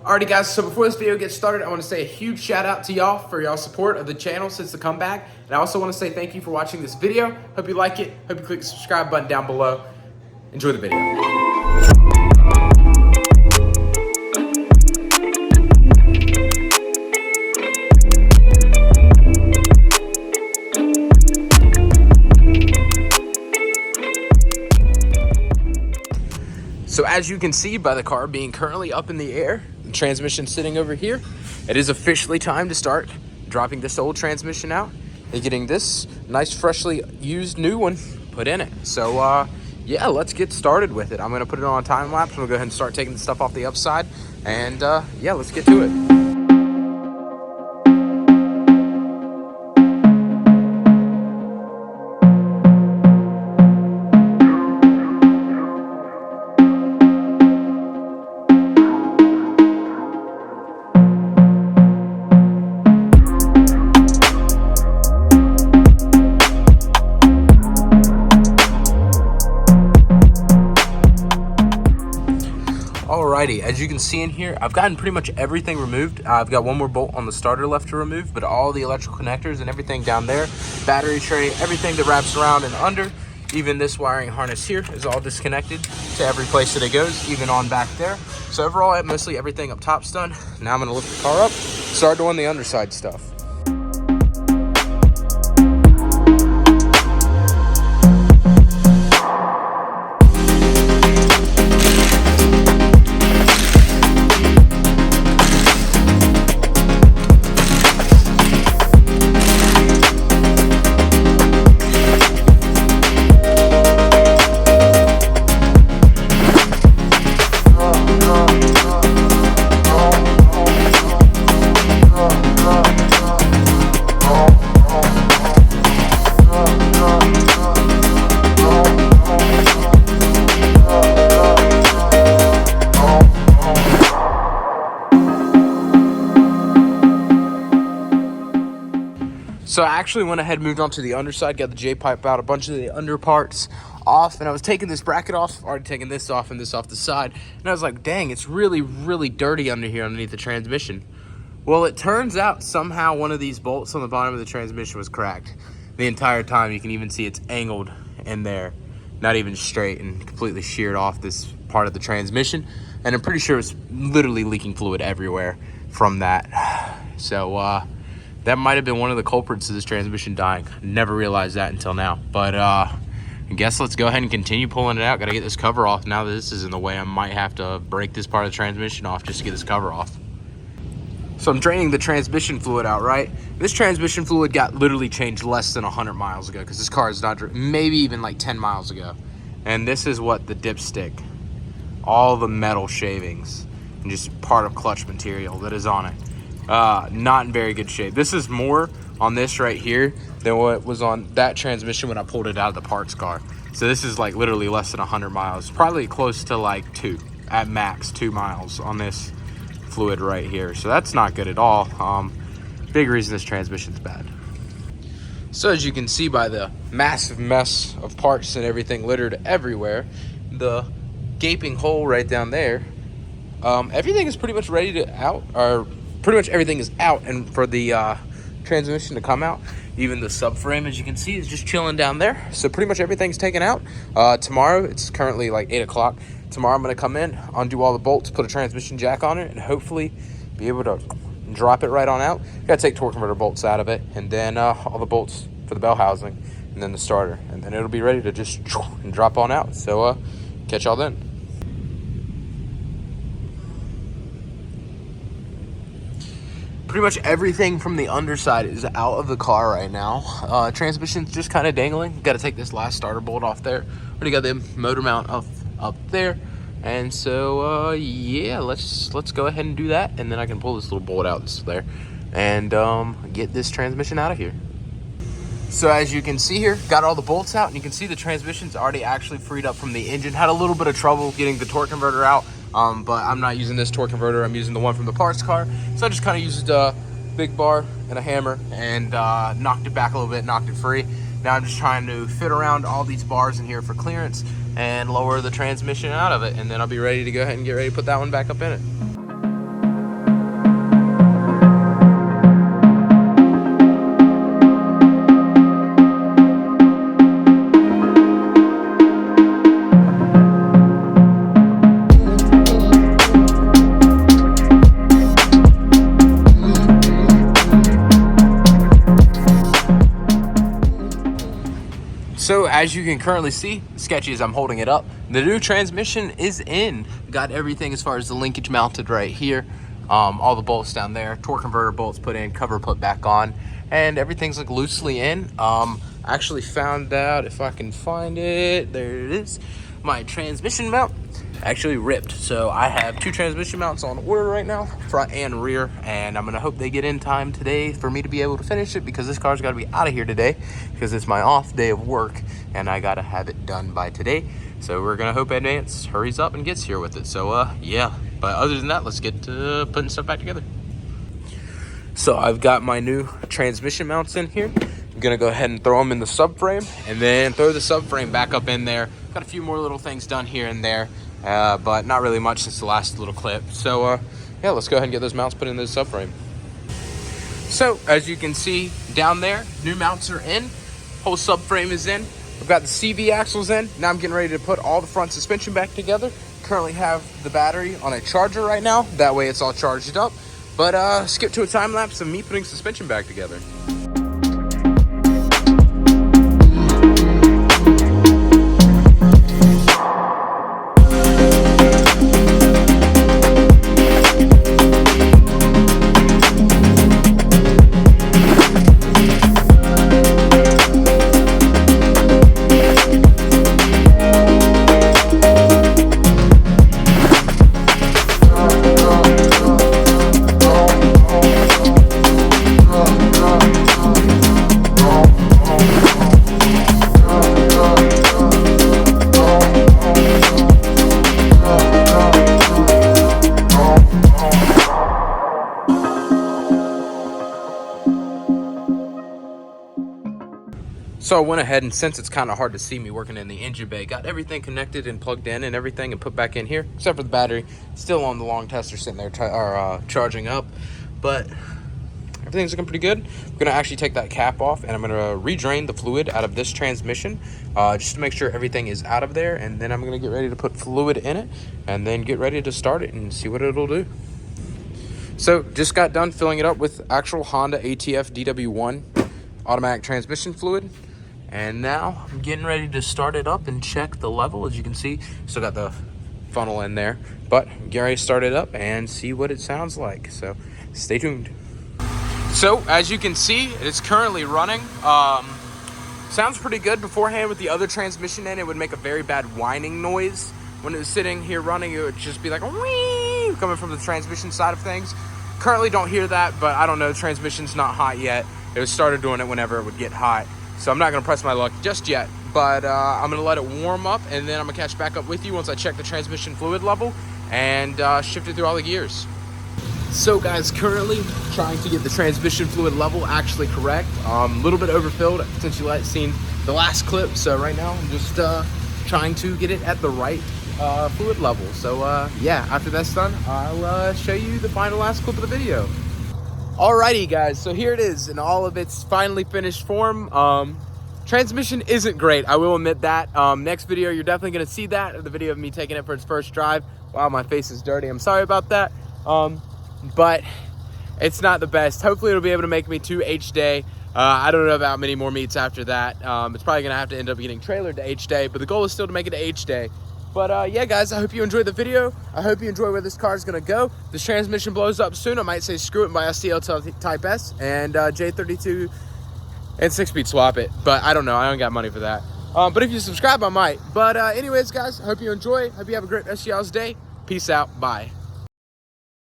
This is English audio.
Alrighty guys, so before this video gets started, I want to say a huge shout out to y'all for y'all support of the channel since the comeback. And I also want to say thank you for watching this video. Hope you like it. Hope you click the subscribe button down below. Enjoy the video. So as you can see by the car being currently up in the air, the transmission sitting over here, it is officially time to start dropping this old transmission out and getting this nice freshly used new one put in it. So yeah, let's get started with it. I'm gonna put it on a time lapse. We'll go ahead and start taking the stuff off the upside, and yeah, let's get to it. Alrighty, as you can see in here, I've gotten pretty much everything removed. I've got one more bolt on the starter left to remove, but all the electrical connectors and everything down there, battery tray, everything that wraps around and under, even this wiring harness here is all disconnected to every place that it goes, even on back there. So overall, mostly everything up top's done. Now I'm gonna lift the car up, start doing the underside stuff. So I actually went ahead and moved on to the underside, got the J-pipe out, a bunch of the under parts off, and I was taking this bracket off, already taking this off and this off the side, and I was like, dang, it's really, really dirty under here underneath the transmission. Well, it turns out somehow one of these bolts on the bottom of the transmission was cracked. The entire time, you can even see it's angled in there, not even straight, and completely sheared off this part of the transmission, and I'm pretty sure it's literally leaking fluid everywhere from that. So, that might have been one of the culprits of this transmission dying. Never realized that until now. But I guess let's go ahead and continue pulling it out. Gotta get this cover off. Now that this is in the way, I might have to break this part of the transmission off just to get this cover off. So I'm draining the transmission fluid out, right? This transmission fluid got literally changed less than 100 miles ago because this car is not, maybe even like 10 miles ago. And this is what the dipstick, all the metal shavings, and just part of clutch material that is on it. Not in very good shape. This is more on this right here than what was on that transmission when I pulled it out of the parts car. So this is like literally less than 100 miles, probably close to like 2 at max 2 miles on this fluid right here. So that's not good at all. Big reason this transmission's bad. So as you can see by the massive mess of parts and everything littered everywhere, the gaping hole right down there, everything is pretty much ready to out, or pretty much everything is out, and for the transmission to come out, even the subframe, as you can see, is just chilling down there. So pretty much everything's taken out. Tomorrow, it's currently like 8 o'clock. Tomorrow I'm gonna come in, undo all the bolts, put a transmission jack on it, and hopefully be able to drop it right on out. Gotta take torque converter bolts out of it, and then all the bolts for the bell housing, and then the starter, and then it'll be ready to just and drop on out. So catch y'all then. Pretty much everything from the underside is out of the car right now. Transmission's just kind of dangling. Got to take this last starter bolt off there. Already got the motor mount up there, and so yeah, let's go ahead and do that, and then I can pull this little bolt out that's there, and get this transmission out of here. So as you can see here, got all the bolts out, and you can see the transmission's already actually freed up from the engine. Had a little bit of trouble getting the torque converter out. But I'm not using this torque converter. I'm using the one from the parts car. So I just kind of used a big bar and a hammer and knocked it back a little bit, knocked it free. Now I'm just trying to fit around all these bars in here for clearance and lower the transmission out of it. And then I'll be ready to go ahead and get ready to put that one back up in it. So as you can currently see, sketchy as I'm holding it up, the new transmission is in. Got everything as far as the linkage mounted right here. All the bolts down there, torque converter bolts put in, cover put back on, and everything's like loosely in. I actually found out, if I can find it, there it is, my transmission mount actually ripped. So I have 2 transmission mounts on order right now, front and rear, and I'm gonna hope they get in time today for me to be able to finish it, because this car's got to be out of here today because it's my off day of work and I gotta have it done by today. So we're gonna hope Advance hurries up and gets here with it. So yeah, but other than that, let's get to putting stuff back together. So I've got my new transmission mounts in here. I'm gonna go ahead and throw them in the subframe and then throw the subframe back up in there. Got a few more little things done here and there, but not really much since the last little clip. So yeah, let's go ahead and get those mounts put in the subframe. So as you can see down there, new mounts are in, whole subframe is in. I've got the CV axles in. Now I'm getting ready to put all the front suspension back together. Currently have the battery on a charger right now. That way it's all charged up. But skip to a time lapse of me putting suspension back together. So I went ahead, and since it's kind of hard to see me working in the engine bay, got everything connected and plugged in and everything and put back in here, except for the battery. Still on the long tester sitting there charging up, but everything's looking pretty good. I'm gonna actually take that cap off and I'm gonna re-drain the fluid out of this transmission just to make sure everything is out of there, and then I'm gonna get ready to put fluid in it and then get ready to start it and see what it'll do. So just got done filling it up with actual Honda ATF DW1 automatic transmission fluid. And now I'm getting ready to start it up and check the level. As you can see, still got the funnel in there, but I'm getting ready to start it up and see what it sounds like. So stay tuned. So as you can see, it's currently running. Sounds pretty good. Beforehand with the other transmission in, it would make a very bad whining noise. When it was sitting here running, it would just be like a whee coming from the transmission side of things. Currently don't hear that, but I don't know, the transmission's not hot yet. It was started doing it whenever it would get hot. So I'm not gonna press my luck just yet, but I'm gonna let it warm up and then I'm gonna catch back up with you once I check the transmission fluid level and shift it through all the gears. So guys, currently trying to get the transmission fluid level actually correct. A little bit overfilled since you seen the last clip. So right now I'm just trying to get it at the right fluid level. So yeah, after that's done, I'll show you the last clip of the video. Alrighty guys, so here it is in all of its finally finished form. Transmission isn't great, I will admit that. Next video, you're definitely gonna see that, the video of me taking it for its first drive. Wow, my face is dirty, I'm sorry about that. But it's not the best. Hopefully it'll be able to make me to H-Day. I don't know about many more meets after that. It's probably gonna have to end up getting trailered to H-Day, but the goal is still to make it to H-Day. But yeah, guys, I hope you enjoyed the video. I hope you enjoy where this car is going to go. This transmission blows up soon. I might say screw it and buy a CL Type S and J32 and 6-speed swap it. But I don't know. I don't got money for that. But if you subscribe, I might. But anyways, guys, I hope you enjoy. Hope you have a great rest of y'all's day. Peace out. Bye.